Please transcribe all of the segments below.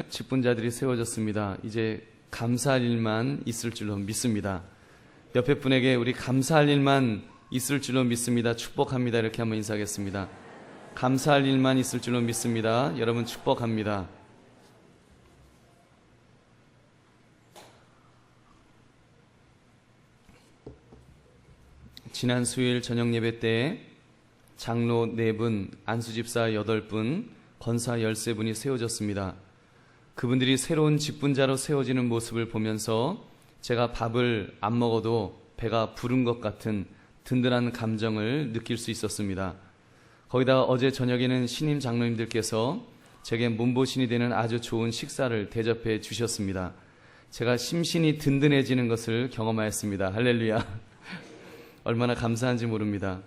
직분자들이 세워졌습니다. 이제 감사할 일만 있을 줄로 믿습니다. 옆에 분에게 우리 감사할 일만 있을 줄로 믿습니다. 축복합니다. 이렇게 한번 인사하겠습니다. 감사할 일만 있을 줄로 믿습니다. 여러분 축복합니다. 지난 수요일 저녁 예배 때 장로 4분, 안수집사 8분, 권사 13분이 세워졌습니다. 그분들이 새로운 직분자로 세워지는 모습을 보면서 제가 밥을 안 먹어도 배가 부른 것 같은 든든한 감정을 느낄 수 있었습니다. 거기다 어제 저녁에는 신임 장로님들께서 제게 몸보신이 되는 아주 좋은 식사를 대접해 주셨습니다. 제가 심신이 든든해지는 것을 경험하였습니다. 할렐루야. 얼마나 감사한지 모릅니다.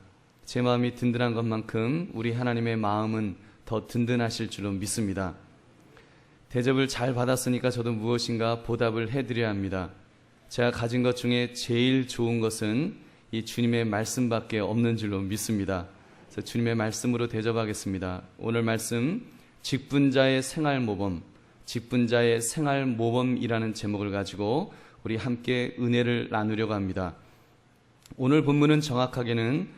제 마음이 든든한 것만큼 우리 하나님의 마음은 더 든든하실 줄로 믿습니다. 대접을 잘 받았으니까 저도 무엇인가 보답을 해드려야 합니다. 제가 가진 것 중에 제일 좋은 것은 이 주님의 말씀밖에 없는 줄로 믿습니다. 그래서 주님의 말씀으로 대접하겠습니다. 오늘 말씀 직분자의 생활모범, 직분자의 생활모범이라는 제목을 가지고 우리 함께 은혜를 나누려고 합니다. 오늘 본문은 정확하게는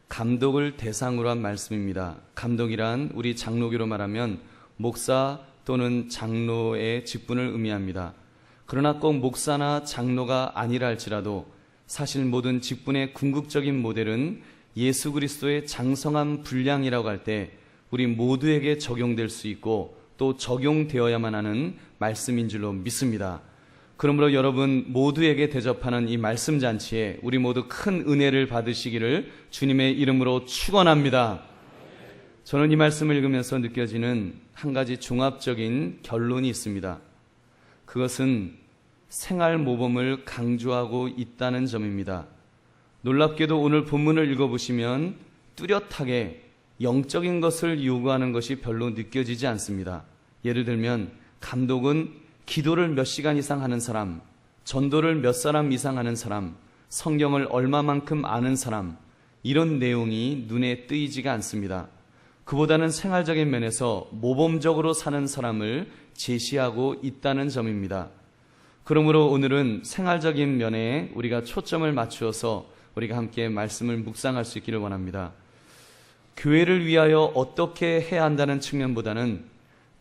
감독을 대상으로 한 말씀입니다. 감독이란 우리 장로교로 말하면 목사 또는 장로의 직분을 의미합니다. 그러나 꼭 목사나 장로가 아니라 할지라도 사실 모든 직분의 궁극적인 모델은 예수 그리스도의 장성한 분량이라고 할 때 우리 모두에게 적용될 수 있고 또 적용되어야만 하는 말씀인 줄로 믿습니다. 그러므로 여러분 모두에게 대접하는 이 말씀 잔치에 우리 모두 큰 은혜를 받으시기를 주님의 이름으로 축원합니다. 저는 이 말씀을 읽으면서 느껴지는 한 가지 종합적인 결론이 있습니다. 그것은 생활 모범을 강조하고 있다는 점입니다. 놀랍게도 오늘 본문을 읽어보시면 뚜렷하게 영적인 것을 요구하는 것이 별로 느껴지지 않습니다. 예를 들면 감독은 기도를 몇 시간 이상 하는 사람, 전도를 몇 사람 이상 하는 사람, 성경을 얼마만큼 아는 사람, 이런 내용이 눈에 띄지가 않습니다. 그보다는 생활적인 면에서 모범적으로 사는 사람을 제시하고 있다는 점입니다. 그러므로 오늘은 생활적인 면에 우리가 초점을 맞추어서 우리가 함께 말씀을 묵상할 수 있기를 원합니다. 교회를 위하여 어떻게 해야 한다는 측면보다는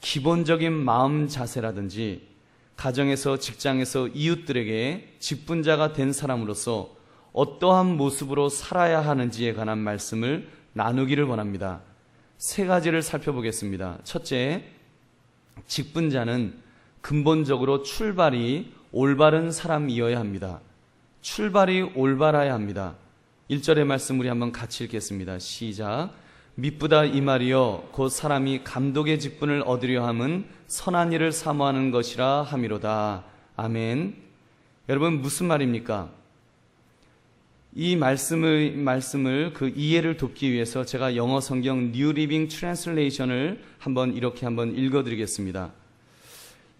기본적인 마음 자세라든지 가정에서 직장에서 이웃들에게 직분자가 된 사람으로서 어떠한 모습으로 살아야 하는지에 관한 말씀을 나누기를 원합니다. 3가지를 살펴보겠습니다. 첫째, 직분자는 근본적으로 출발이 올바른 사람이어야 합니다. 출발이 올바라야 합니다. 1절의 말씀 우리 한번 같이 읽겠습니다. 시작. 미쁘다 이 말이여 곧 사람이 감독의 직분을 얻으려 함은 선한 일을 사모하는 것이라 함이로다. 아멘. 여러분 무슨 말입니까? 이 말씀을 그 이해를 돕기 위해서 제가 영어 성경 New Living Translation을 한번 읽어드리겠습니다.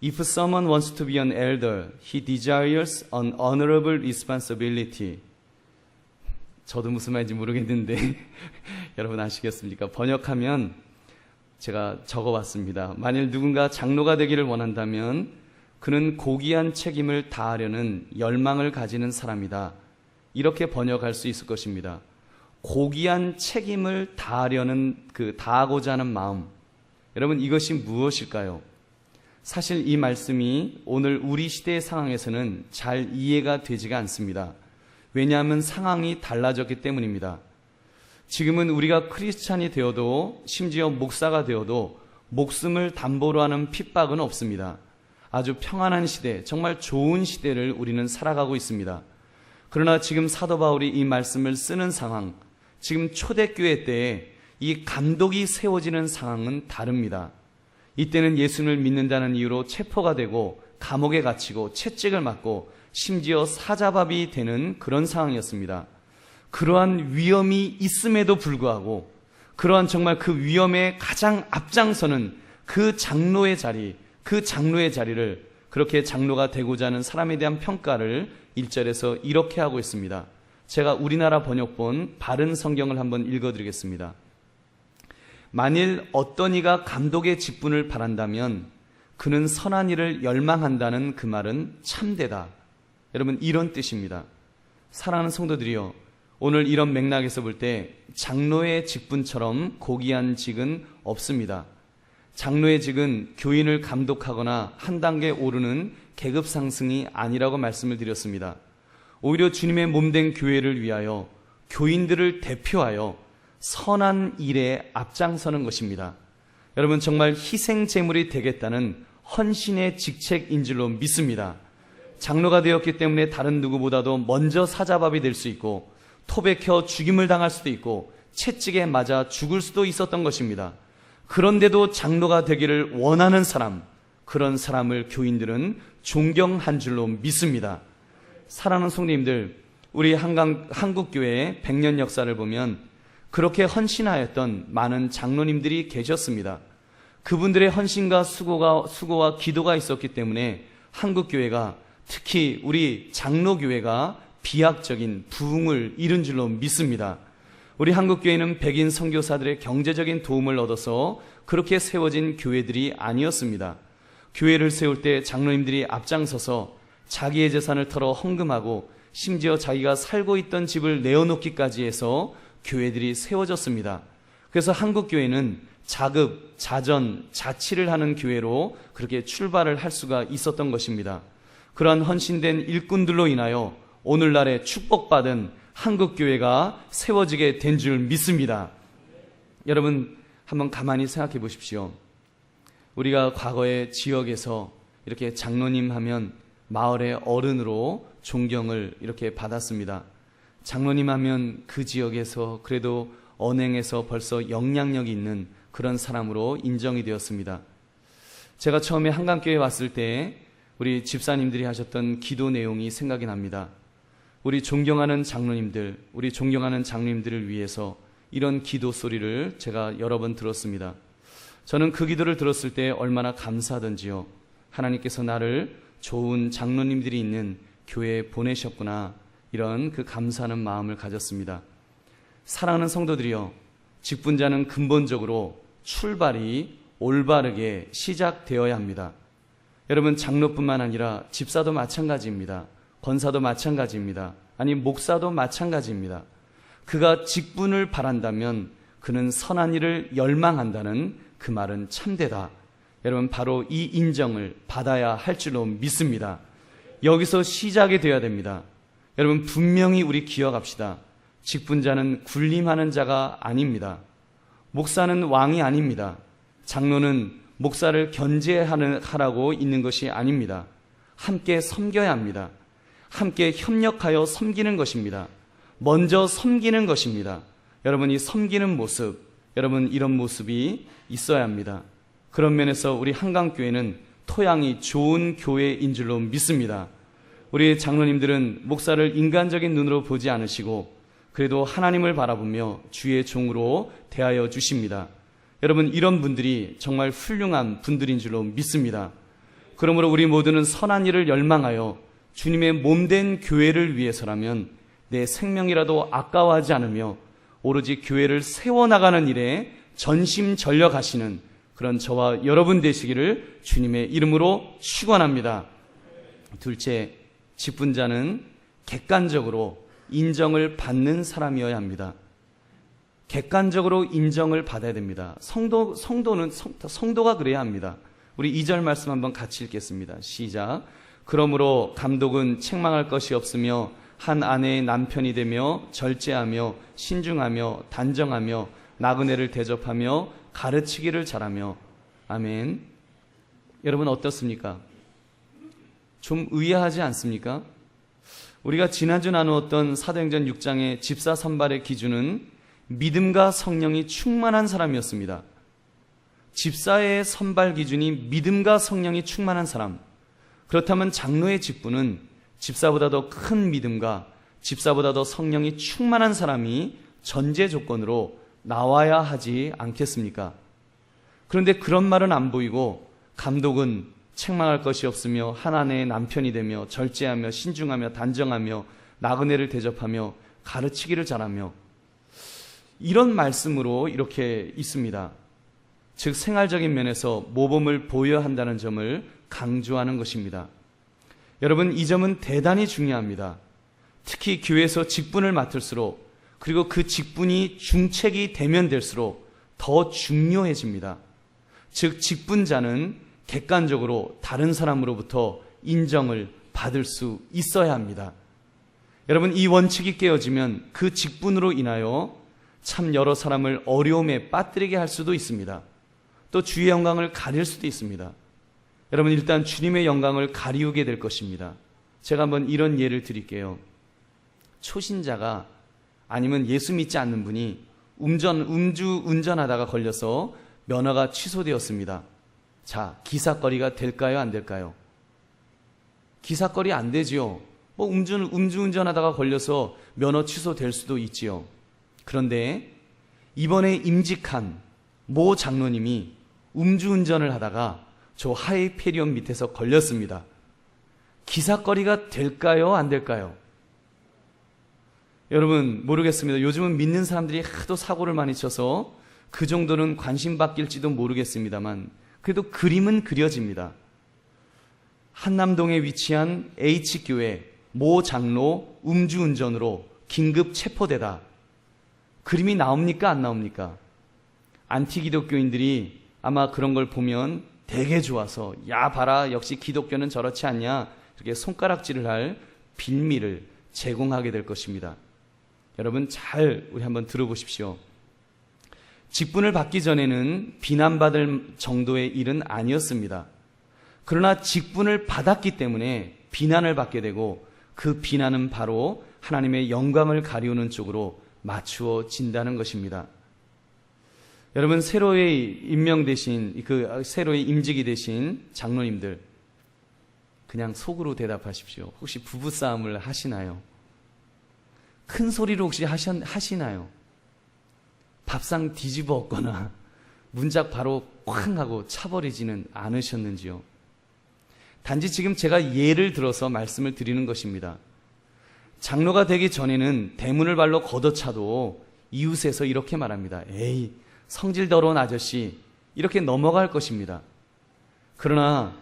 If someone wants to be an elder, he desires an honorable responsibility. 저도 무슨 말인지 모르겠는데 여러분 아시겠습니까? 번역하면 제가 적어봤습니다. 만일 누군가 장로가 되기를 원한다면 그는 고귀한 책임을 다하려는 열망을 가지는 사람이다. 이렇게 번역할 수 있을 것입니다. 고귀한 책임을 다하고자 하는 마음. 여러분 이것이 무엇일까요? 사실 이 말씀이 오늘 우리 시대의 상황에서는 잘 이해가 되지가 않습니다. 왜냐하면 상황이 달라졌기 때문입니다. 지금은 우리가 크리스찬이 되어도 심지어 목사가 되어도 목숨을 담보로 하는 핍박은 없습니다. 아주 평안한 시대, 정말 좋은 시대를 우리는 살아가고 있습니다. 그러나 지금 사도 바울이 이 말씀을 쓰는 상황, 지금 초대교회 때에 이 감독이 세워지는 상황은 다릅니다. 이때는 예수를 믿는다는 이유로 체포가 되고 감옥에 갇히고 채찍을 맞고 심지어 사자밥이 되는 그런 상황이었습니다. 그러한 위험이 있음에도 불구하고 그러한 정말 그 위험에 가장 앞장서는 그 장로의 자리를 그렇게 장로가 되고자 하는 사람에 대한 평가를 1절에서 이렇게 하고 있습니다. 제가 우리나라 번역본 바른 성경을 한번 읽어드리겠습니다. 만일 어떤 이가 감독의 직분을 바란다면 그는 선한 일을 열망한다는 그 말은 참되다. 여러분, 이런 뜻입니다. 사랑하는 성도들이여, 오늘 이런 맥락에서 볼 때 장로의 직분처럼 고귀한 직은 없습니다. 장로의 직은 교인을 감독하거나 한 단계 오르는 계급 상승이 아니라고 말씀을 드렸습니다. 오히려 주님의 몸된 교회를 위하여 교인들을 대표하여 선한 일에 앞장서는 것입니다. 여러분, 정말 희생 제물이 되겠다는 헌신의 직책인 줄로 믿습니다. 장로가 되었기 때문에 다른 누구보다도 먼저 사자밥이 될 수 있고 토백혀 죽임을 당할 수도 있고 채찍에 맞아 죽을 수도 있었던 것입니다. 그런데도 장로가 되기를 원하는 사람, 그런 사람을 교인들은 존경한 줄로 믿습니다. 사랑하는 성도님들, 우리 한국교회의 100년 역사를 보면 그렇게 헌신하였던 많은 장로님들이 계셨습니다. 그분들의 헌신과 수고와 기도가 있었기 때문에 한국교회가, 특히 우리 장로교회가 비약적인 부흥을 이룬 줄로 믿습니다. 우리 한국교회는 백인 선교사들의 경제적인 도움을 얻어서 그렇게 세워진 교회들이 아니었습니다. 교회를 세울 때 장로님들이 앞장서서 자기의 재산을 털어 헌금하고 심지어 자기가 살고 있던 집을 내어놓기까지 해서 교회들이 세워졌습니다. 그래서 한국교회는 자급, 자전, 자치를 하는 교회로 그렇게 출발을 할 수가 있었던 것입니다. 그러한 헌신된 일꾼들로 인하여 오늘날에 축복받은 한국교회가 세워지게 된 줄 믿습니다. 여러분, 한번 가만히 생각해 보십시오. 우리가 과거에 지역에서 이렇게 장로님 하면 마을의 어른으로 존경을 이렇게 받았습니다. 장로님 하면 그 지역에서 그래도 언행에서 벌써 영향력이 있는 그런 사람으로 인정이 되었습니다. 제가 처음에 한강교회에 왔을 때 우리 집사님들이 하셨던 기도 내용이 생각이 납니다. 우리 존경하는 장로님들, 우리 존경하는 장로님들을 위해서 이런 기도 소리를 제가 여러 번 들었습니다. 저는 그 기도를 들었을 때 얼마나 감사하던지요. 하나님께서 나를 좋은 장로님들이 있는 교회에 보내셨구나, 이런 그 감사하는 마음을 가졌습니다. 사랑하는 성도들이여, 직분자는 근본적으로 출발이 올바르게 시작되어야 합니다. 여러분, 장로뿐만 아니라 집사도 마찬가지입니다. 권사도 마찬가지입니다. 아니, 목사도 마찬가지입니다. 그가 직분을 바란다면 그는 선한 일을 열망한다는 그 말은 참되다. 여러분, 바로 이 인정을 받아야 할 줄로 믿습니다. 여기서 시작이 되어야 됩니다. 여러분, 분명히 우리 기억합시다. 직분자는 군림하는 자가 아닙니다. 목사는 왕이 아닙니다. 장로는 목사를 견제하라고 있는 것이 아닙니다. 함께 섬겨야 합니다. 함께 협력하여 섬기는 것입니다. 먼저 섬기는 것입니다. 여러분, 이 섬기는 모습, 여러분, 이런 모습이 있어야 합니다. 그런 면에서 우리 한강교회는 토양이 좋은 교회인 줄로 믿습니다. 우리 장로님들은 목사를 인간적인 눈으로 보지 않으시고 그래도 하나님을 바라보며 주의 종으로 대하여 주십니다. 여러분, 이런 분들이 정말 훌륭한 분들인 줄로 믿습니다. 그러므로 우리 모두는 선한 일을 열망하여 주님의 몸된 교회를 위해서라면 내 생명이라도 아까워하지 않으며 오로지 교회를 세워나가는 일에 전심전력하시는 그런 저와 여러분 되시기를 주님의 이름으로 축원합니다. 둘째, 직분자는 객관적으로 인정을 받는 사람이어야 합니다. 객관적으로 인정을 받아야 됩니다. 성도가 그래야 합니다. 우리 2절 말씀 한번 같이 읽겠습니다. 시작. 그러므로 감독은 책망할 것이 없으며 한 아내의 남편이 되며 절제하며 신중하며 단정하며 나그네를 대접하며 가르치기를 잘하며. 아멘. 여러분, 어떻습니까? 좀 의아하지 않습니까? 우리가 지난주 나누었던 사도행전 6장의 집사 선발의 기준은 믿음과 성령이 충만한 사람이었습니다. 집사의 선발 기준이 믿음과 성령이 충만한 사람. 그렇다면 장로의 직분은 집사보다 더 큰 믿음과 집사보다 더 성령이 충만한 사람이 전제 조건으로 나와야 하지 않겠습니까? 그런데 그런 말은 안 보이고 감독은 책망할 것이 없으며 한 아내의 남편이 되며 절제하며 신중하며 단정하며 나그네를 대접하며 가르치기를 잘하며, 이런 말씀으로 이렇게 있습니다. 즉 생활적인 면에서 모범을 보여야 한다는 점을 강조하는 것입니다. 여러분, 이 점은 대단히 중요합니다. 특히 교회에서 직분을 맡을수록, 그리고 그 직분이 중책이 되면 될수록 더 중요해집니다. 즉 직분자는 객관적으로 다른 사람으로부터 인정을 받을 수 있어야 합니다. 여러분, 이 원칙이 깨어지면 그 직분으로 인하여 참 여러 사람을 어려움에 빠뜨리게 할 수도 있습니다. 또 주의 영광을 가릴 수도 있습니다. 여러분, 일단 주님의 영광을 가리우게 될 것입니다. 제가 한번 이런 예를 드릴게요. 초신자가 아니면 예수 믿지 않는 분이 음주 운전하다가 걸려서 면허가 취소되었습니다. 자, 기사거리가 될까요, 안 될까요? 기사거리 안 되지요. 음주 운전하다가 걸려서 면허 취소될 수도 있지요. 그런데 이번에 임직한 모 장로님이 음주운전을 하다가 저 하이페리온 밑에서 걸렸습니다. 기사거리가 될까요, 안 될까요? 여러분, 모르겠습니다. 요즘은 믿는 사람들이 하도 사고를 많이 쳐서 그 정도는 관심받길지도 모르겠습니다만 그래도 그림은 그려집니다. 한남동에 위치한 H교회 모 장로 음주운전으로 긴급 체포되다. 그림이 나옵니까, 안 나옵니까? 안티기독교인들이 아마 그런 걸 보면 되게 좋아서 야 봐라, 역시 기독교는 저렇지 않냐, 이렇게 손가락질을 할 빌미를 제공하게 될 것입니다. 여러분, 잘 우리 한번 들어보십시오. 직분을 받기 전에는 비난받을 정도의 일은 아니었습니다. 그러나 직분을 받았기 때문에 비난을 받게 되고 그 비난은 바로 하나님의 영광을 가리우는 쪽으로 맞추어진다는 것입니다. 여러분, 새로이 임명되신, 새로이 임직이 되신 장로님들, 그냥 속으로 대답하십시오. 혹시 부부싸움을 하시나요? 큰 소리로 혹시 하시나요? 밥상 뒤집어 엎거나 문짝 바로 쾅 하고 차버리지는 않으셨는지요? 단지 지금 제가 예를 들어서 말씀을 드리는 것입니다. 장로가 되기 전에는 대문을 발로 걷어차도 이웃에서 이렇게 말합니다. 에이, 성질 더러운 아저씨, 이렇게 넘어갈 것입니다. 그러나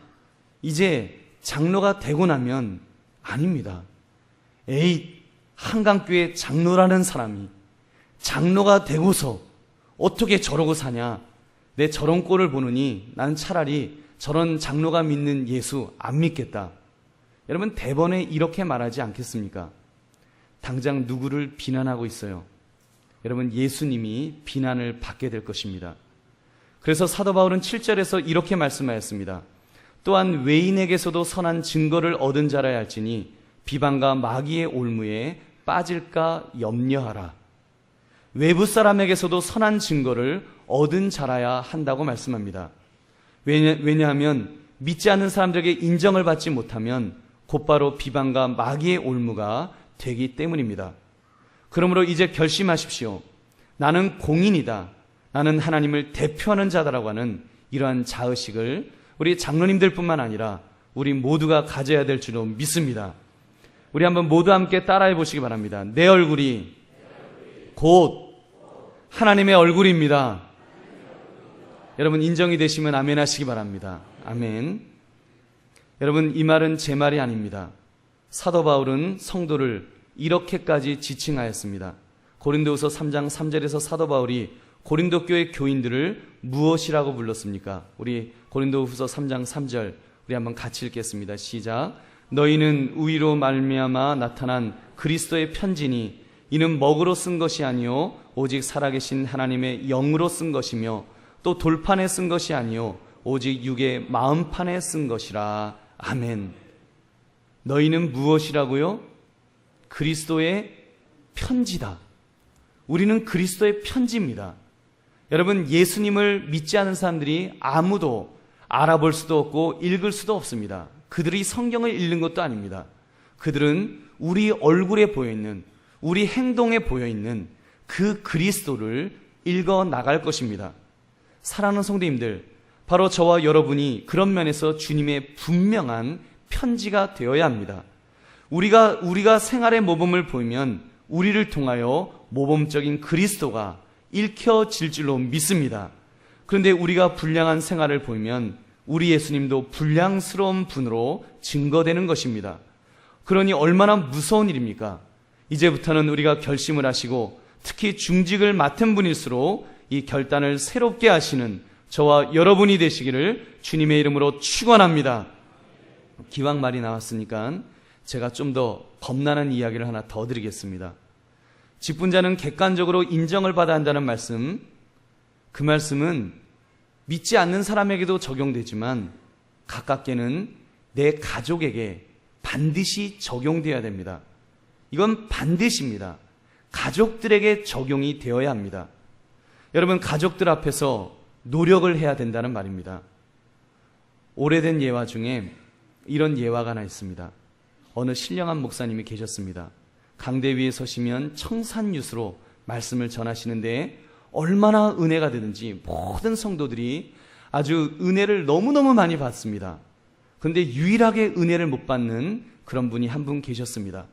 이제 장로가 되고 나면 아닙니다. 에이, 한강교회 장로라는 사람이 장로가 되고서 어떻게 저러고 사냐, 내 저런 꼴을 보느니 나는 차라리 저런 장로가 믿는 예수 안 믿겠다. 여러분, 대번에 이렇게 말하지 않겠습니까? 당장 누구를 비난하고 있어요? 여러분, 예수님이 비난을 받게 될 것입니다. 그래서 사도 바울은 7절에서 이렇게 말씀하였습니다. 또한 외인에게서도 선한 증거를 얻은 자라야 할지니 비방과 마귀의 올무에 빠질까 염려하라. 외부 사람에게서도 선한 증거를 얻은 자라야 한다고 말씀합니다. 왜냐하면 믿지 않는 사람들에게 인정을 받지 못하면 곧바로 비방과 마귀의 올무가 되기 때문입니다. 그러므로 이제 결심하십시오. 나는 공인이다. 나는 하나님을 대표하는 자다라고 하는 이러한 자의식을 우리 장로님들뿐만 아니라 우리 모두가 가져야 될 줄로 믿습니다. 우리 한번 모두 함께 따라해 보시기 바랍니다. 내 얼굴이 곧 하나님의 얼굴입니다. 여러분, 인정이 되시면 아멘 하시기 바랍니다. 아멘. 여러분, 이 말은 제 말이 아닙니다. 사도 바울은 성도를 이렇게까지 지칭하였습니다. 고린도후서 3장 3절에서 사도 바울이 고린도 교회 교인들을 무엇이라고 불렀습니까? 우리 고린도후서 3장 3절 우리 한번 같이 읽겠습니다. 시작. 너희는 의로 말미암아 나타난 그리스도의 편지니 이는 먹으로 쓴 것이 아니요 오직 살아계신 하나님의 영으로 쓴 것이며 또 돌판에 쓴 것이 아니요 오직 육의 마음판에 쓴 것이라. 아멘. 너희는 무엇이라고요? 그리스도의 편지다. 우리는 그리스도의 편지입니다. 여러분, 예수님을 믿지 않은 사람들이 아무도 알아볼 수도 없고 읽을 수도 없습니다. 그들이 성경을 읽는 것도 아닙니다. 그들은 우리 얼굴에 보여있는, 우리 행동에 보여있는 그 그리스도를 읽어 나갈 것입니다. 사랑하는 성도님들, 바로 저와 여러분이 그런 면에서 주님의 분명한 편지가 되어야 합니다. 우리가 생활의 모범을 보이면 우리를 통하여 모범적인 그리스도가 읽혀질 줄로 믿습니다. 그런데 우리가 불량한 생활을 보면 우리 예수님도 불량스러운 분으로 증거되는 것입니다. 그러니 얼마나 무서운 일입니까? 이제부터는 우리가 결심을 하시고 특히 중직을 맡은 분일수록 이 결단을 새롭게 하시는 저와 여러분이 되시기를 주님의 이름으로 축원합니다. 기왕 말이 나왔으니까 제가 좀 더 겁나는 이야기를 하나 더 드리겠습니다. 직분자는 객관적으로 인정을 받아야 한다는 말씀, 그 말씀은 믿지 않는 사람에게도 적용되지만 가깝게는 내 가족에게 반드시 적용되어야 됩니다. 이건 반드시입니다. 가족들에게 적용이 되어야 합니다. 여러분, 가족들 앞에서 노력을 해야 된다는 말입니다. 오래된 예화 중에 이런 예화가 하나 있습니다. 어느 신령한 목사님이 계셨습니다. 강대 위에 서시면 청산유수로 말씀을 전하시는데 얼마나 은혜가 되는지 모든 성도들이 아주 은혜를 너무너무 많이 받습니다. 그런데 유일하게 은혜를 못 받는 그런 분이 한 분 계셨습니다.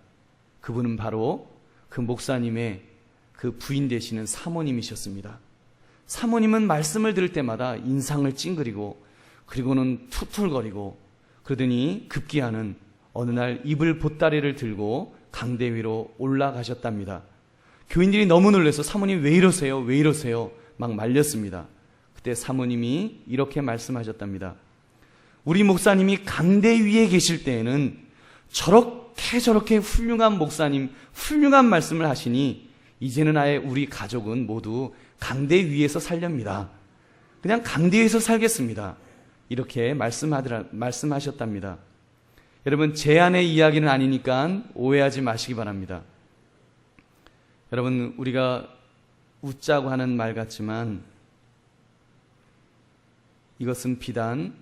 그분은 바로 그 목사님의 그 부인 되시는 사모님이셨습니다. 사모님은 말씀을 들을 때마다 인상을 찡그리고 그리고는 툭툭거리고 그러더니 급기야는 어느 날 이불 보따리를 들고 강대 위로 올라가셨답니다. 교인들이 너무 놀라서 사모님 왜 이러세요? 왜 이러세요? 막 말렸습니다. 그때 사모님이 이렇게 말씀하셨답니다. 우리 목사님이 강대 위에 계실 때에는 저렇게 훌륭한 목사님, 훌륭한 말씀을 하시니 이제는 아예 우리 가족은 모두 강대 위에서 살렵니다. 그냥 강대 위에서 살겠습니다. 이렇게 말씀하셨답니다. 여러분, 제 아내 이야기는 아니니까 오해하지 마시기 바랍니다. 여러분, 우리가 웃자고 하는 말 같지만 이것은 비단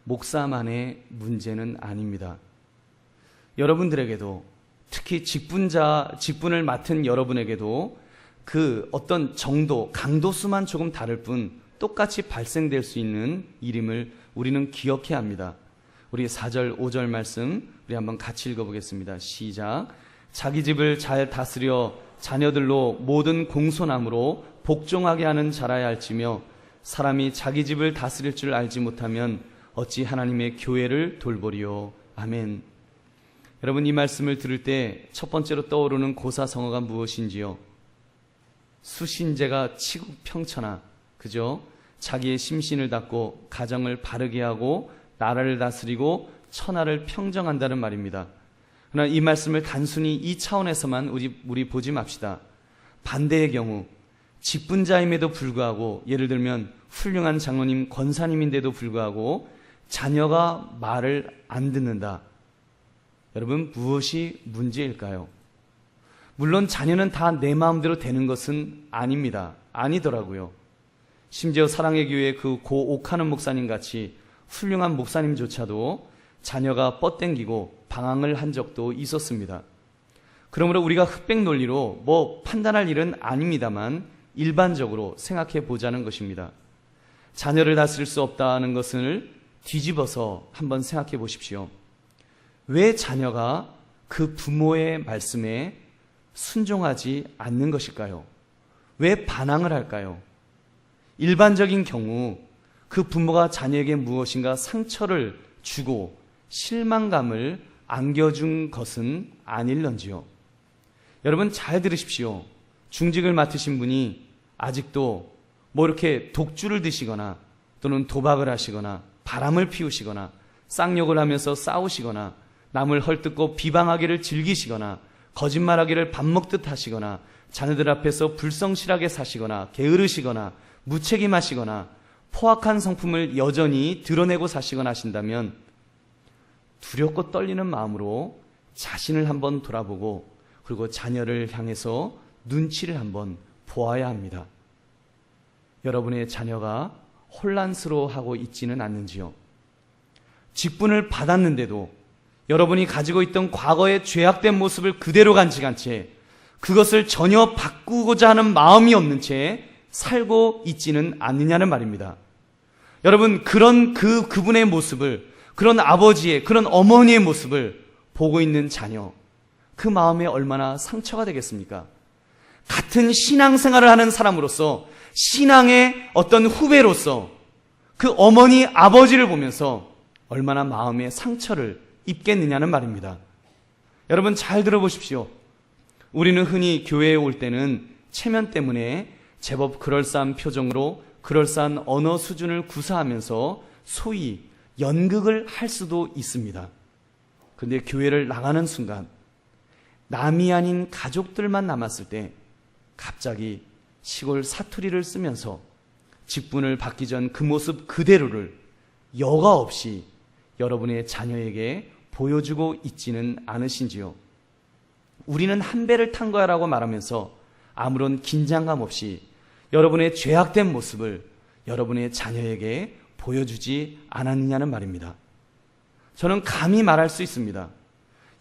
목사만의 문제는 아닙니다. 여러분들에게도, 특히 직분을 맡은 여러분에게도 그 어떤 정도, 강도수만 조금 다를 뿐 똑같이 발생될 수 있는 일임을 우리는 기억해야 합니다. 우리 4절, 5절 말씀 우리 한번 같이 읽어보겠습니다. 시작. 자기 집을 잘 다스려 자녀들로 모든 공손함으로 복종하게 하는 자라야 할지며 사람이 자기 집을 다스릴 줄 알지 못하면 어찌 하나님의 교회를 돌보리요. 아멘. 여러분, 이 말씀을 들을 때 첫 번째로 떠오르는 고사성어가 무엇인지요? 수신제가 치국평천하, 그죠? 자기의 심신을 닦고 가정을 바르게 하고 나라를 다스리고 천하를 평정한다는 말입니다. 그러나 이 말씀을 단순히 이 차원에서만 우리 보지 맙시다. 반대의 경우 직분자임에도 불구하고, 예를 들면 훌륭한 장로님, 권사님인데도 불구하고 자녀가 말을 안 듣는다. 여러분, 무엇이 문제일까요? 물론 자녀는 다 내 마음대로 되는 것은 아닙니다. 아니더라고요. 심지어 사랑의 교회 그 고 옥하는 목사님 같이 훌륭한 목사님조차도 자녀가 뻗땡기고 방황을 한 적도 있었습니다. 그러므로 우리가 흑백 논리로 판단할 일은 아닙니다만 일반적으로 생각해 보자는 것입니다. 자녀를 다스릴 수 없다는 것을 뒤집어서 한번 생각해 보십시오. 왜 자녀가 그 부모의 말씀에 순종하지 않는 것일까요? 왜 반항을 할까요? 일반적인 경우 그 부모가 자녀에게 무엇인가 상처를 주고 실망감을 안겨준 것은 아닐런지요. 여러분, 잘 들으십시오. 중직을 맡으신 분이 아직도 이렇게 독주를 드시거나 또는 도박을 하시거나 바람을 피우시거나 쌍욕을 하면서 싸우시거나 남을 헐뜯고 비방하기를 즐기시거나 거짓말하기를 밥 먹듯 하시거나 자녀들 앞에서 불성실하게 사시거나 게으르시거나 무책임하시거나 포악한 성품을 여전히 드러내고 사시거나 하신다면 두렵고 떨리는 마음으로 자신을 한번 돌아보고 그리고 자녀를 향해서 눈치를 한번 보아야 합니다. 여러분의 자녀가 혼란스러워하고 있지는 않는지요? 직분을 받았는데도 여러분이 가지고 있던 과거의 죄악된 모습을 그대로 간직한 채 그것을 전혀 바꾸고자 하는 마음이 없는 채 살고 있지는 않느냐는 말입니다. 여러분, 그분의 모습을, 그런 아버지의, 그런 어머니의 모습을 보고 있는 자녀, 그 마음에 얼마나 상처가 되겠습니까? 같은 신앙생활을 하는 사람으로서, 신앙의 어떤 후배로서 그 어머니 아버지를 보면서 얼마나 마음의 상처를 입겠느냐는 말입니다. 여러분 잘 들어보십시오. 우리는 흔히 교회에 올 때는 체면 때문에 제법 그럴싸한 표정으로 그럴싸한 언어 수준을 구사하면서 소위 연극을 할 수도 있습니다. 그런데 교회를 나가는 순간 남이 아닌 가족들만 남았을 때 갑자기 시골 사투리를 쓰면서 직분을 받기 전 그 모습 그대로를 여과 없이 여러분의 자녀에게 보여주고 있지는 않으신지요? 우리는 한 배를 탄 거야 라고 말하면서 아무런 긴장감 없이 여러분의 죄악된 모습을 여러분의 자녀에게 보여주지 않았느냐는 말입니다. 저는 감히 말할 수 있습니다.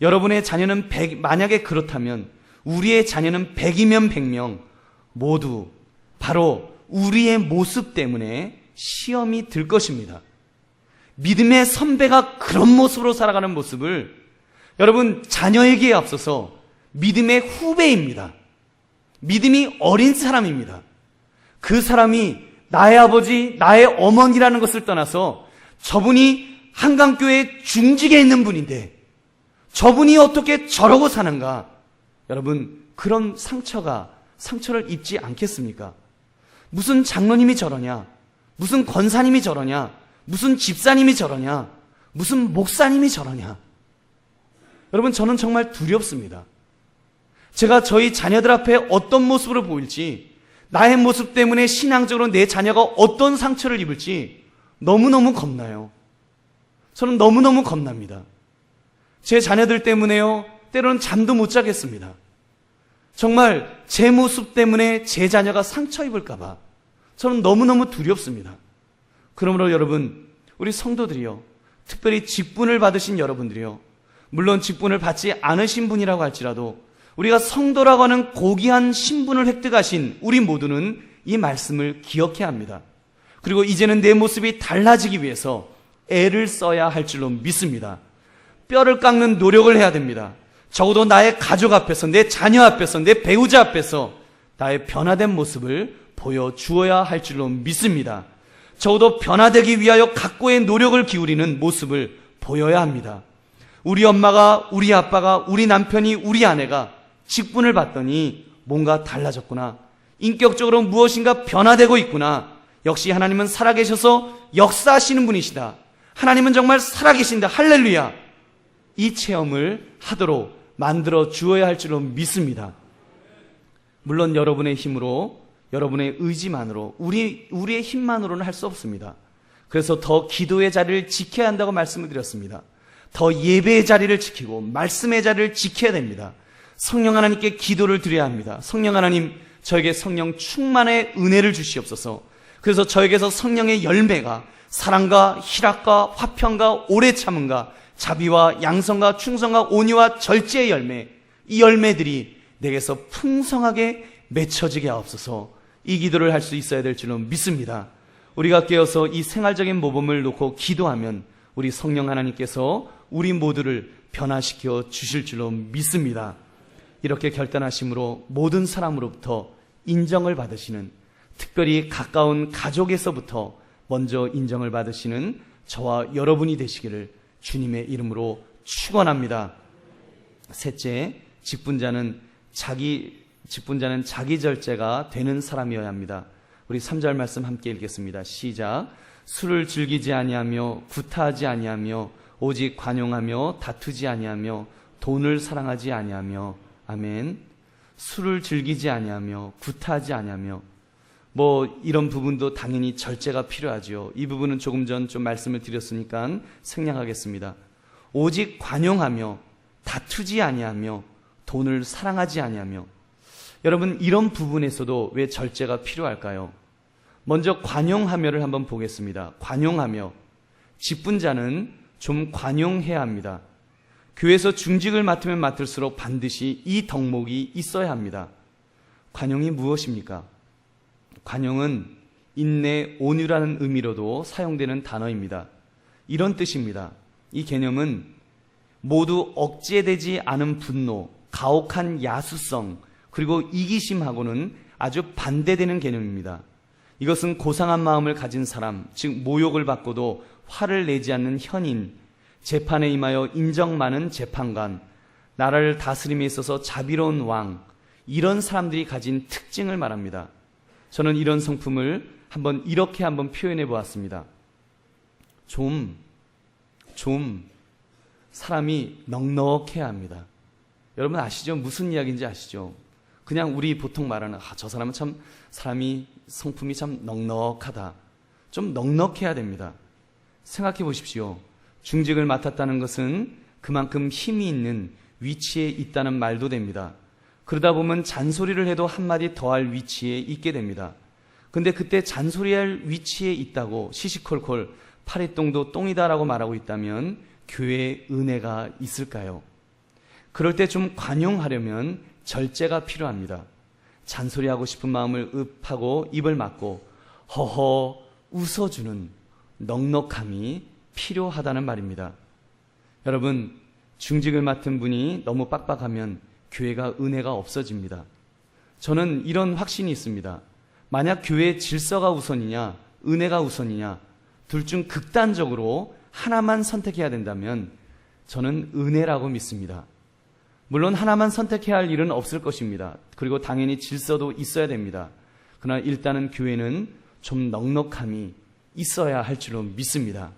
여러분의 자녀는 100, 만약에 그렇다면 우리의 자녀는 100이면 100명 모두 바로 우리의 모습 때문에 시험이 들 것입니다. 믿음의 선배가 그런 모습으로 살아가는 모습을 여러분 자녀에게 앞서서 믿음의 후배입니다. 믿음이 어린 사람입니다. 그 사람이 나의 아버지, 나의 어머니라는 것을 떠나서 저분이 한강교회 중직에 있는 분인데 저분이 어떻게 저러고 사는가? 여러분 그런 상처를 입지 않겠습니까? 무슨 장로님이 저러냐? 무슨 권사님이 저러냐? 무슨 집사님이 저러냐? 무슨 목사님이 저러냐? 여러분 저는 정말 두렵습니다. 제가 저희 자녀들 앞에 어떤 모습으로 보일지, 나의 모습 때문에 신앙적으로 내 자녀가 어떤 상처를 입을지 너무너무 겁나요. 저는 너무너무 겁납니다. 제 자녀들 때문에요, 때로는 잠도 못 자겠습니다. 정말 제 모습 때문에 제 자녀가 상처 입을까 봐 저는 너무너무 두렵습니다. 그러므로 여러분, 우리 성도들이요, 특별히 직분을 받으신 여러분들이요, 물론 직분을 받지 않으신 분이라고 할지라도 우리가 성도라고 하는 고귀한 신분을 획득하신 우리 모두는 이 말씀을 기억해야 합니다. 그리고 이제는 내 모습이 달라지기 위해서 애를 써야 할 줄로 믿습니다. 뼈를 깎는 노력을 해야 됩니다. 적어도 나의 가족 앞에서, 내 자녀 앞에서, 내 배우자 앞에서 나의 변화된 모습을 보여주어야 할 줄로 믿습니다. 적어도 변화되기 위하여 각고의 노력을 기울이는 모습을 보여야 합니다. 우리 엄마가, 우리 아빠가, 우리 남편이, 우리 아내가 직분을 받더니 뭔가 달라졌구나. 인격적으로 무엇인가 변화되고 있구나. 역시 하나님은 살아계셔서 역사하시는 분이시다. 하나님은 정말 살아계신다. 할렐루야. 이 체험을 하도록 만들어 주어야 할 줄로 믿습니다. 물론 여러분의 힘으로, 여러분의 의지만으로, 우리의 힘만으로는 할 수 없습니다. 그래서 더 기도의 자리를 지켜야 한다고 말씀을 드렸습니다. 더 예배의 자리를 지키고 말씀의 자리를 지켜야 됩니다. 성령 하나님께 기도를 드려야 합니다. 성령 하나님, 저에게 성령 충만의 은혜를 주시옵소서. 그래서 저에게서 성령의 열매가 사랑과 희락과 화평과 오래 참음과 자비와 양성과 충성과 온유와 절제의 열매, 이 열매들이 내게서 풍성하게 맺혀지게 하옵소서. 이 기도를 할 수 있어야 될 줄로 믿습니다. 우리가 깨어서 이 생활적인 모범을 놓고 기도하면 우리 성령 하나님께서 우리 모두를 변화시켜 주실 줄로 믿습니다. 이렇게 결단하심으로 모든 사람으로부터 인정을 받으시는, 특별히 가까운 가족에서부터 먼저 인정을 받으시는 저와 여러분이 되시기를 주님의 이름으로 축원합니다. 셋째, 직분자는 자기 절제가 되는 사람이어야 합니다. 우리 3절 말씀 함께 읽겠습니다. 시작. 술을 즐기지 아니하며 구타하지 아니하며 오직 관용하며 다투지 아니하며 돈을 사랑하지 아니하며. 아멘. 술을 즐기지 아니하며 구타하지 아니하며, 이런 부분도 당연히 절제가 필요하죠. 이 부분은 조금 전 좀 말씀을 드렸으니까 생략하겠습니다. 오직 관용하며 다투지 아니하며 돈을 사랑하지 아니하며. 여러분, 이런 부분에서도 왜 절제가 필요할까요? 먼저 관용하며를 한번 보겠습니다. 관용하며. 직분자는 좀 관용해야 합니다. 교회에서 중직을 맡으면 맡을수록 반드시 이 덕목이 있어야 합니다. 관용이 무엇입니까? 관용은 인내, 온유라는 의미로도 사용되는 단어입니다. 이런 뜻입니다. 이 개념은 모두 억제되지 않은 분노, 가혹한 야수성, 그리고 이기심하고는 아주 반대되는 개념입니다. 이것은 고상한 마음을 가진 사람, 즉 모욕을 받고도 화를 내지 않는 현인, 재판에 임하여 인정 많은 재판관, 나라를 다스림에 있어서 자비로운 왕, 이런 사람들이 가진 특징을 말합니다. 저는 이런 성품을 이렇게 한번 표현해 보았습니다. 좀 사람이 넉넉해야 합니다. 여러분 아시죠? 무슨 이야기인지 아시죠? 그냥 우리 보통 말하는 저 사람은 참 성품이 참 넉넉하다. 좀 넉넉해야 됩니다. 생각해 보십시오. 중직을 맡았다는 것은 그만큼 힘이 있는 위치에 있다는 말도 됩니다. 그러다 보면 잔소리를 해도 한마디 더할 위치에 있게 됩니다. 근데 그때 잔소리할 위치에 있다고 시시콜콜 파리똥도 똥이다라고 말하고 있다면 교회에 은혜가 있을까요? 그럴 때 좀 관용하려면 절제가 필요합니다. 잔소리하고 싶은 마음을 읍하고 입을 막고 허허 웃어주는 넉넉함이 필요하다는 말입니다. 여러분, 중직을 맡은 분이 너무 빡빡하면 교회가 은혜가 없어집니다. 저는 이런 확신이 있습니다. 만약 교회의 질서가 우선이냐 은혜가 우선이냐 둘 중 극단적으로 하나만 선택해야 된다면 저는 은혜라고 믿습니다. 물론 하나만 선택해야 할 일은 없을 것입니다. 그리고 당연히 질서도 있어야 됩니다. 그러나 일단은 교회는 좀 넉넉함이 있어야 할 줄로 믿습니다.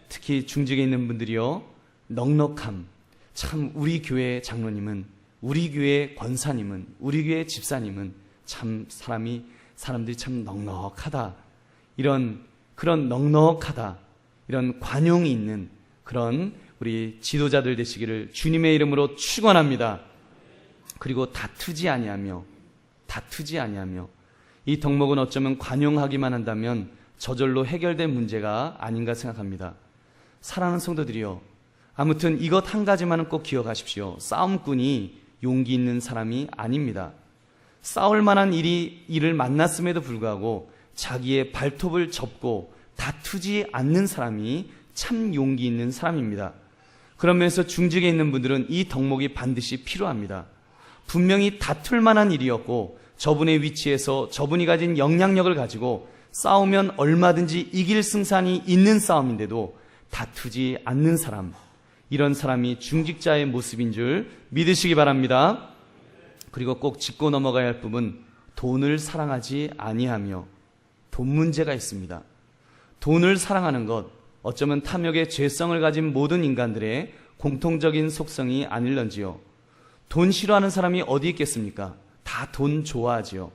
특히 중직에 있는 분들이요, 넉넉함. 참 우리 교회 장로님은, 우리 교회 권사님은, 우리 교회 집사님은 참 사람들이 참 넉넉하다. 그런 넉넉하다. 이런 관용이 있는 그런 우리 지도자들 되시기를 주님의 이름으로 축원합니다. 그리고 다투지 아니하며 이 덕목은 어쩌면 관용하기만 한다면 저절로 해결된 문제가 아닌가 생각합니다. 사랑하는 성도들이요, 아무튼 이것 한 가지만은 꼭 기억하십시오. 싸움꾼이 용기 있는 사람이 아닙니다. 싸울 만한 일을 만났음에도 불구하고 자기의 발톱을 접고 다투지 않는 사람이 참 용기 있는 사람입니다. 그런 면에서 중직에 있는 분들은 이 덕목이 반드시 필요합니다. 분명히 다툴 만한 일이었고 저분의 위치에서 저분이 가진 영향력을 가지고 싸우면 얼마든지 이길 승산이 있는 싸움인데도 다투지 않는 사람, 이런 사람이 중직자의 모습인 줄 믿으시기 바랍니다. 그리고 꼭 짚고 넘어가야 할 부분, 돈을 사랑하지 아니하며. 돈 문제가 있습니다. 돈을 사랑하는 것, 어쩌면 탐욕의 죄성을 가진 모든 인간들의 공통적인 속성이 아닐런지요. 돈 싫어하는 사람이 어디 있겠습니까? 다 돈 좋아하지요.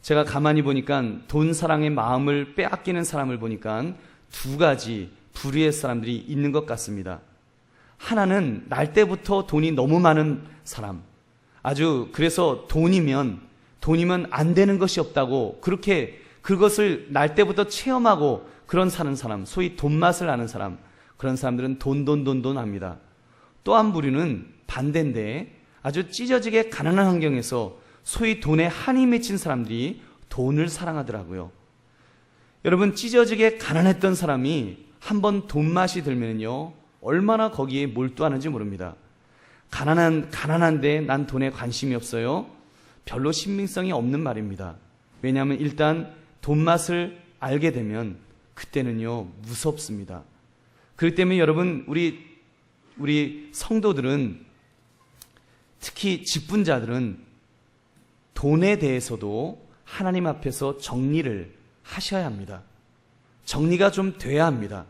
제가 가만히 보니까 돈 사랑의 마음을 빼앗기는 사람을 보니까 두 가지 부류의 사람들이 있는 것 같습니다. 하나는 날 때부터 돈이 너무 많은 사람, 그래서 돈이면 안 되는 것이 없다고 그렇게 그것을 날 때부터 체험하고 사는 사람, 소위 돈맛을 아는 사람, 그런 사람들은 돈 합니다. 또 한 부류는 반대인데 아주 찢어지게 가난한 환경에서 소위 돈에 한이 맺힌 사람들이 돈을 사랑하더라고요. 여러분, 찢어지게 가난했던 사람이 한번 돈맛이 들면요, 얼마나 거기에 몰두하는지 모릅니다. 가난한데 난 돈에 관심이 없어요. 별로 신빙성이 없는 말입니다. 왜냐하면 일단 돈맛을 알게 되면 그때는요, 무섭습니다. 그렇기 때문에 여러분, 우리 성도들은, 특히 직분자들은 돈에 대해서도 하나님 앞에서 정리를 하셔야 합니다. 정리가 좀 돼야 합니다.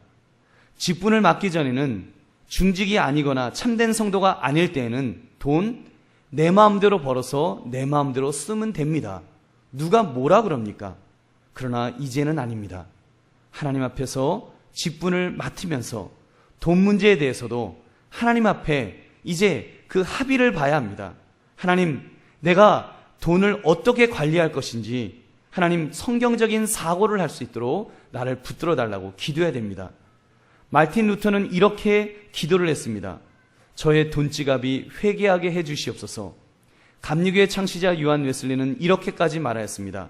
직분을 맡기 전에는, 중직이 아니거나 참된 성도가 아닐 때에는 돈 내 마음대로 벌어서 내 마음대로 쓰면 됩니다. 누가 뭐라 그럽니까? 그러나 이제는 아닙니다. 하나님 앞에서 직분을 맡으면서 돈 문제에 대해서도 하나님 앞에 이제 그 합의를 봐야 합니다. 하나님, 내가 돈을 어떻게 관리할 것인지 하나님, 성경적인 사고를 할 수 있도록 나를 붙들어 달라고 기도해야 됩니다. 마르틴 루터는 이렇게 기도를 했습니다. 저의 돈지갑이 회개하게 해주시옵소서. 감리교의 창시자 요한 웨슬리는 이렇게까지 말하였습니다.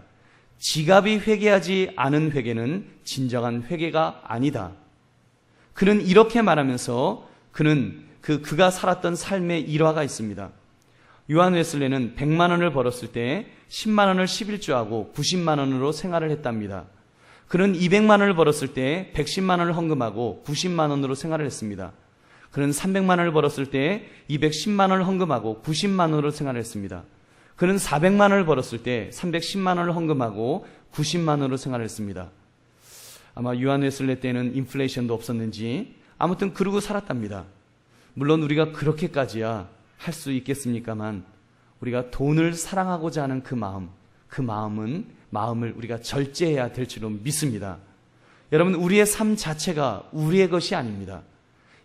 지갑이 회개하지 않은 회개는 진정한 회개가 아니다. 그는 이렇게 말하면서 그가 살았던 삶의 일화가 있습니다. 요한 웨슬레는 100만 원을 벌었을 때 10만 원을 11조하고 90만 원으로 생활을 했답니다. 그는 200만 원을 벌었을 때 110만 원을 헌금하고 90만 원으로 생활을 했습니다. 그는 300만 원을 벌었을 때 210만 원을 헌금하고 90만 원으로 생활을 했습니다. 그는 400만 원을 벌었을 때 310만 원을 헌금하고 90만 원으로 생활을 했습니다. 아마 요한 웨슬레 때는 인플레이션도 없었는지 아무튼 그러고 살았답니다. 물론 우리가 그렇게까지야 할 수 있겠습니까만 우리가 돈을 사랑하고자 하는 그 마음을 우리가 절제해야 될 줄로 믿습니다. 여러분, 우리의 삶 자체가 우리의 것이 아닙니다.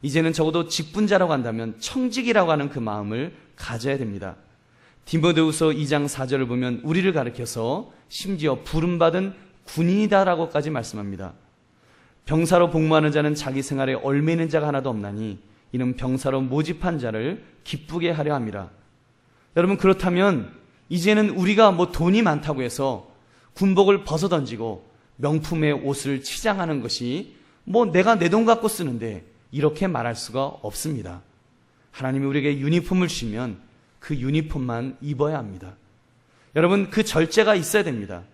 이제는 적어도 직분자라고 한다면 청직이라고 하는 그 마음을 가져야 됩니다. 디모데후서 2장 4절을 보면 우리를 가리켜서 심지어 부름받은 군인이다라고까지 말씀합니다. 병사로 복무하는 자는 자기 생활에 얽매이는 자가 하나도 없나니 이는 병사로 모집한 자를 기쁘게 하려 함이라. 여러분, 그렇다면 이제는 우리가 돈이 많다고 해서 군복을 벗어던지고 명품의 옷을 치장하는 것이 내가 내 돈 갖고 쓰는데 이렇게 말할 수가 없습니다. 하나님이 우리에게 유니폼을 주시면 그 유니폼만 입어야 합니다. 여러분, 그 절제가 있어야 됩니다.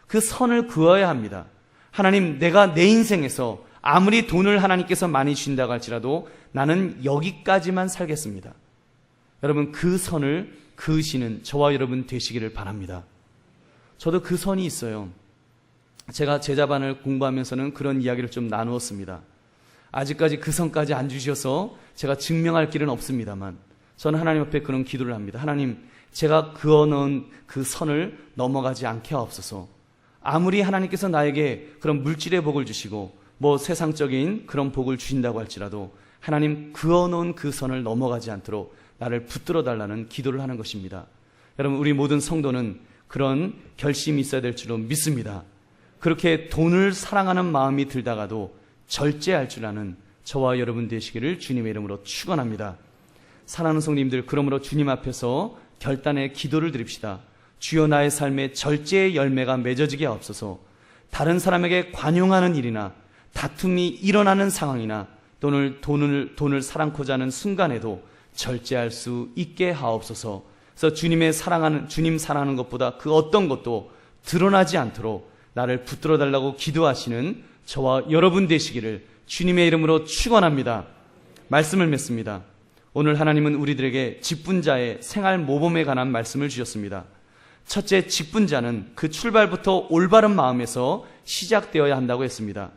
그 선을 그어야 합니다. 하나님, 내가 내 인생에서 아무리 돈을 하나님께서 많이 주신다고 할지라도 나는 여기까지만 살겠습니다. 여러분, 그 선을 그으시는 저와 여러분 되시기를 바랍니다. 저도 그 선이 있어요. 제가 제자반을 공부하면서는 그런 이야기를 좀 나누었습니다. 아직까지 그 선까지 안 주셔서 제가 증명할 길은 없습니다만 저는 하나님 앞에 그런 기도를 합니다. 하나님, 제가 그어놓은 그 선을 넘어가지 않게 하옵소서. 아무리 하나님께서 나에게 그런 물질의 복을 주시고 세상적인 그런 복을 주신다고 할지라도 하나님, 그어놓은 그 선을 넘어가지 않도록 나를 붙들어 달라는 기도를 하는 것입니다. 여러분, 우리 모든 성도는 그런 결심이 있어야 될 줄로 믿습니다. 그렇게 돈을 사랑하는 마음이 들다가도 절제할 줄 아는 저와 여러분 되시기를 주님의 이름으로 축원합니다. 사랑하는 성도님들, 그러므로 주님 앞에서 결단의 기도를 드립시다. 주여, 나의 삶에 절제의 열매가 맺어지게 하옵소서. 다른 사람에게 관용하는 일이나 다툼이 일어나는 상황이나 돈을 사랑고자 하는 순간에도 절제할 수 있게 하옵소서. 그래서 주님 사랑하는 것보다 그 어떤 것도 드러나지 않도록 나를 붙들어 달라고 기도하시는 저와 여러분 되시기를 주님의 이름으로 축원합니다. 말씀을 맺습니다. 오늘 하나님은 우리들에게 직분자의 생활 모범에 관한 말씀을 주셨습니다. 첫째, 직분자는 그 출발부터 올바른 마음에서 시작되어야 한다고 했습니다.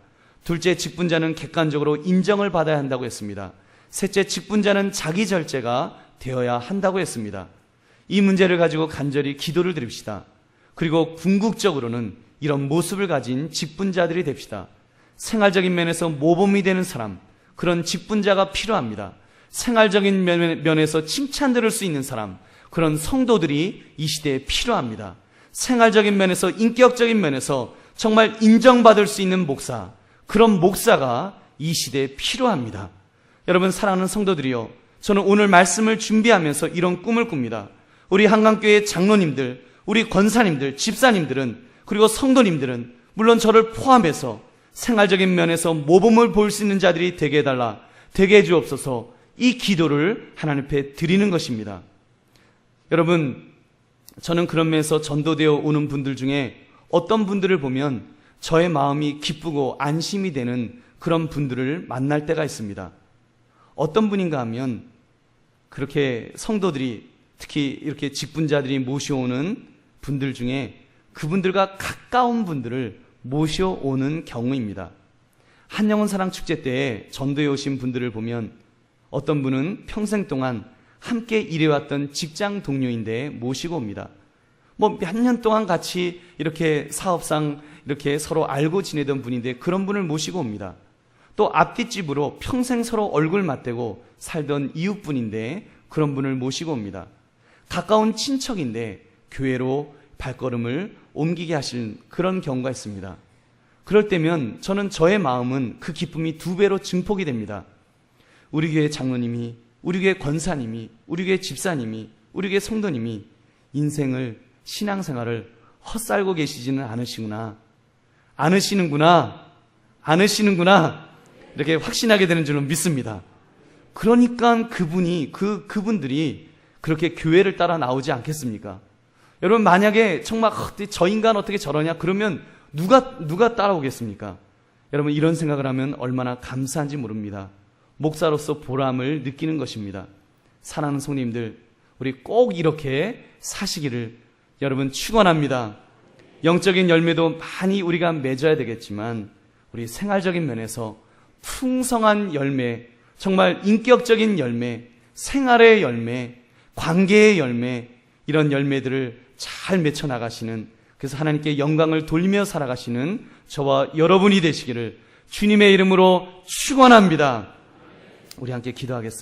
둘째, 직분자는 객관적으로 인정을 받아야 한다고 했습니다. 셋째, 직분자는 자기 절제가 되어야 한다고 했습니다. 이 문제를 가지고 간절히 기도를 드립시다. 그리고 궁극적으로는 이런 모습을 가진 직분자들이 됩시다. 생활적인 면에서 모범이 되는 사람, 그런 직분자가 필요합니다. 생활적인 면에서 칭찬 들을 수 있는 사람, 그런 성도들이 이 시대에 필요합니다. 생활적인 면에서, 인격적인 면에서 정말 인정받을 수 있는 목사, 그런 목사가 이 시대에 필요합니다. 여러분, 사랑하는 성도들이요, 저는 오늘 말씀을 준비하면서 이런 꿈을 꿉니다. 우리 한강교회 장로님들, 우리 권사님들, 집사님들은, 그리고 성도님들은 물론 저를 포함해서 생활적인 면에서 모범을 볼 수 있는 자들이 되게 해달라, 되게 해주옵소서. 이 기도를 하나님 앞에 드리는 것입니다. 여러분, 저는 그런 면에서 전도되어 오는 분들 중에 어떤 분들을 보면 저의 마음이 기쁘고 안심이 되는 그런 분들을 만날 때가 있습니다. 어떤 분인가 하면 그렇게 성도들이, 특히 이렇게 직분자들이 모셔오는 분들 중에 그분들과 가까운 분들을 모셔오는 경우입니다. 한영원 사랑축제 때 전도해 오신 분들을 보면 어떤 분은 평생 동안 함께 일해왔던 직장 동료인데 모시고 옵니다. 몇 년 동안 같이 이렇게 사업상 이렇게 서로 알고 지내던 분인데 그런 분을 모시고 옵니다. 또 앞뒷집으로 평생 서로 얼굴 맞대고 살던 이웃분인데 그런 분을 모시고 옵니다. 가까운 친척인데 교회로 발걸음을 옮기게 하신 그런 경우가 있습니다. 그럴 때면 저는 저의 마음은 그 기쁨이 2배로 증폭이 됩니다. 우리 교회 장로님이, 우리 교회 권사님이, 우리 교회 집사님이, 우리 교회 성도님이 인생을, 신앙생활을 헛살고 계시지는 않으시는구나 이렇게 확신하게 되는 줄로 믿습니다. 그러니까 그분들이 그렇게 교회를 따라 나오지 않겠습니까? 여러분, 만약에 정말 저 인간 어떻게 저러냐 그러면 누가 따라오겠습니까? 여러분, 이런 생각을 하면 얼마나 감사한지 모릅니다. 목사로서 보람을 느끼는 것입니다. 사랑하는 성도님들, 우리 꼭 이렇게 사시기를 여러분 축원합니다. 영적인 열매도 많이 우리가 맺어야 되겠지만 우리 생활적인 면에서 풍성한 열매, 정말 인격적인 열매, 생활의 열매, 관계의 열매, 이런 열매들을 잘 맺혀 나가시는, 그래서 하나님께 영광을 돌리며 살아가시는 저와 여러분이 되시기를 주님의 이름으로 축원합니다. 우리 함께 기도하겠습니다.